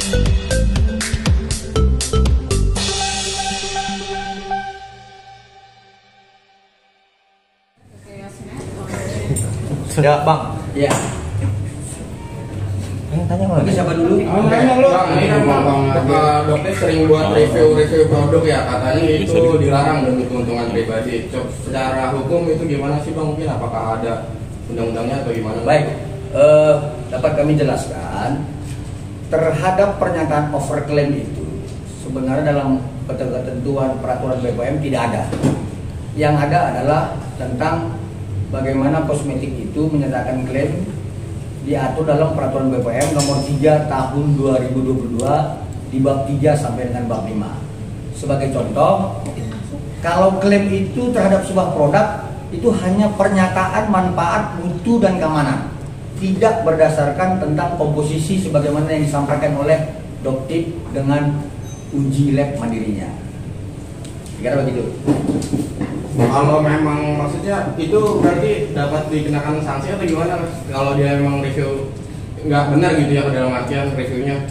Ya bang. Iya. Tanya lagi Siapa dulu? Tanya lu. Ini kan dokter sering buat review produk ya, katanya itu dilarang demi keuntungan pribadi. Secara hukum itu gimana sih bang? Mungkin apakah ada undang-undangnya atau gimana? Baik, dapat kami jelaskan terhadap pernyataan overclaim itu sebenarnya dalam ketentuan peraturan BPOM tidak ada. Yang ada adalah tentang bagaimana kosmetik itu menyatakan klaim diatur dalam peraturan BPOM nomor 3 tahun 2022 di bab 3 sampai dengan bab 5. Sebagai contoh, kalau klaim itu terhadap sebuah produk itu hanya pernyataan manfaat, mutu dan keamanan, tidak berdasarkan tentang komposisi sebagaimana yang disampaikan oleh Doktif dengan uji lab mandirinya. Kira begitu. Kalau memang maksudnya itu berarti dapat dikenakan sanksi atau gimana? Kalau dia memang review nggak benar gitu ya, dalam artian reviewnya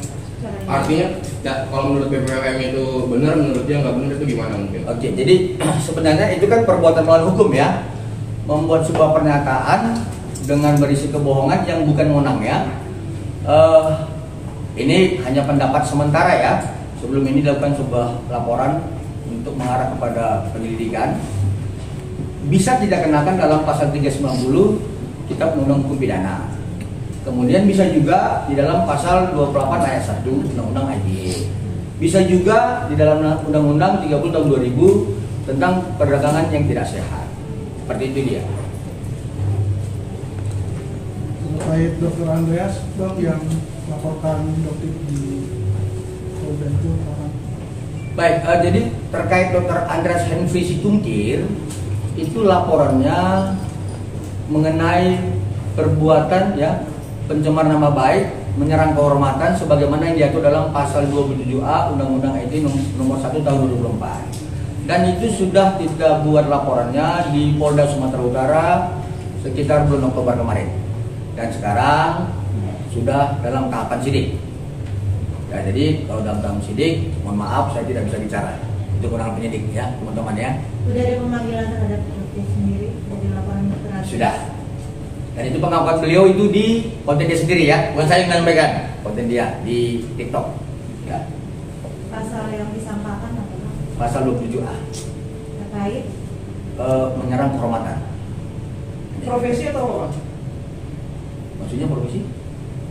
artinya ya, kalau menurut BPOM itu benar, menurut dia nggak benar, itu gimana mungkin? Oke, jadi sebenarnya itu kan perbuatan melawan hukum ya, membuat sebuah pernyataan dengan berisi kebohongan yang bukan wewenang ya. Ini hanya pendapat sementara ya. Sebelum ini dilakukan sebuah laporan untuk mengarah kepada penyelidikan. Bisa tidak kenakan dalam pasal 390 Kitab Undang-Undang Hukum Pidana. Kemudian bisa juga di dalam pasal 28 ayat 1 Undang-Undang ITE. Bisa juga di dalam Undang-Undang 30 tahun 2000 tentang perdagangan yang tidak sehat. Seperti itu dia. Terkait Dr. Andreas bang yang melaporkan dokter di Polda itu apa? Baik, jadi terkait Dr. Andreas Henry Situngkir itu laporannya mengenai perbuatan ya pencemar nama baik, menyerang kehormatan sebagaimana yang diatur dalam pasal 27A Undang-Undang ITE nomor 1 tahun 2004. Dan itu sudah kita buat laporannya di Polda Sumatera Utara sekitar bulan Oktober kemarin. Dan sekarang sudah dalam tahapan sidik. Ya, jadi kalau dalam tahapan sidik, mohon maaf saya tidak bisa bicara. Itu kewenangan penyidik ya, teman-teman ya. Sudah ada pemanggilan terhadap dokter sendiri dari laporan dokter? Sudah. Dan itu pengakuan beliau itu di konten dia sendiri ya, bukan saya yang menyampaikan, konten dia di TikTok. Ya. Pasal yang disampaikan apa? Pasal 27A. Terkait menyerang kehormatan. Profesi atau apa? Maksudnya profesi?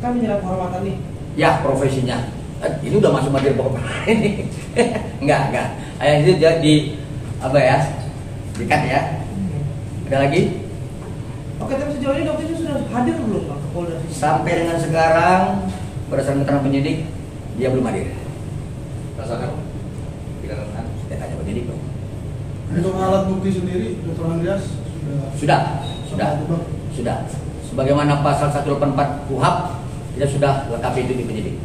Kan menyerang kehormatan nih. Ya profesinya. Ini udah masuk materi pokok ini. Enggak. Itu jadi apa ya? Dikat ya. Ada lagi? Oke, tapi sejauh ini dokternya sudah hadir belum Pak ke Polda? Sampai dengan sekarang berdasarkan keterangan penyidik dia belum hadir. Rasakan? Tidak kenal. Saya tanya penyidik dong. Untuk alat bukti sendiri, Dr. Andreas Sudah. Sebagaimana pasal 184 KUHP kita sudah lengkapi itu di penyidik.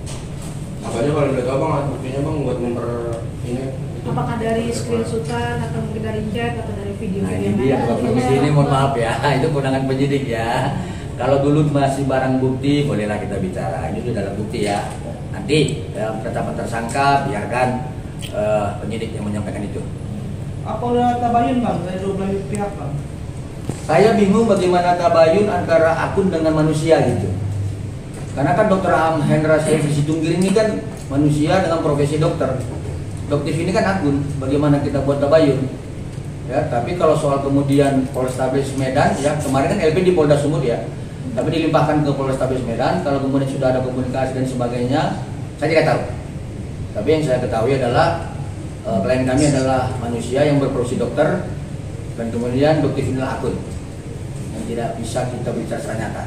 Makanya kalau udah tahu bang, alat buktinya bang buat ini. apakah dari screenshotan atau mungkin dari chat atau dari video Nah yang ini dia, kalau profesi ini mohon maaf ya, itu kewenangan penyidik ya. Kalau dulu masih barang bukti, bolehlah kita bicara. Ini sudah dalam bukti ya. Nanti dalam penetapan tersangka, biarkan penyidik yang menyampaikan itu. Apa udah tabayun bang dari dua belah pihak bang? Saya bingung bagaimana tabayun antara akun dengan manusia gitu. Karena kan Dr. Hendra Situngkir ini kan manusia dengan profesi dokter. Doktif ini kan akun, bagaimana kita buat tabayun? Ya, tapi kalau soal kemudian Polrestabes Medan, ya kemarin kan LP di Polda Sumut ya, tapi dilimpahkan ke Polrestabes Medan. Kalau kemudian sudah ada komunikasi dan sebagainya, saya tidak tahu. Tapi yang saya ketahui adalah klien kami adalah manusia yang berprofesi dokter, dan kemudian Doktif inilah akun yang tidak bisa kita bicara secara nyata.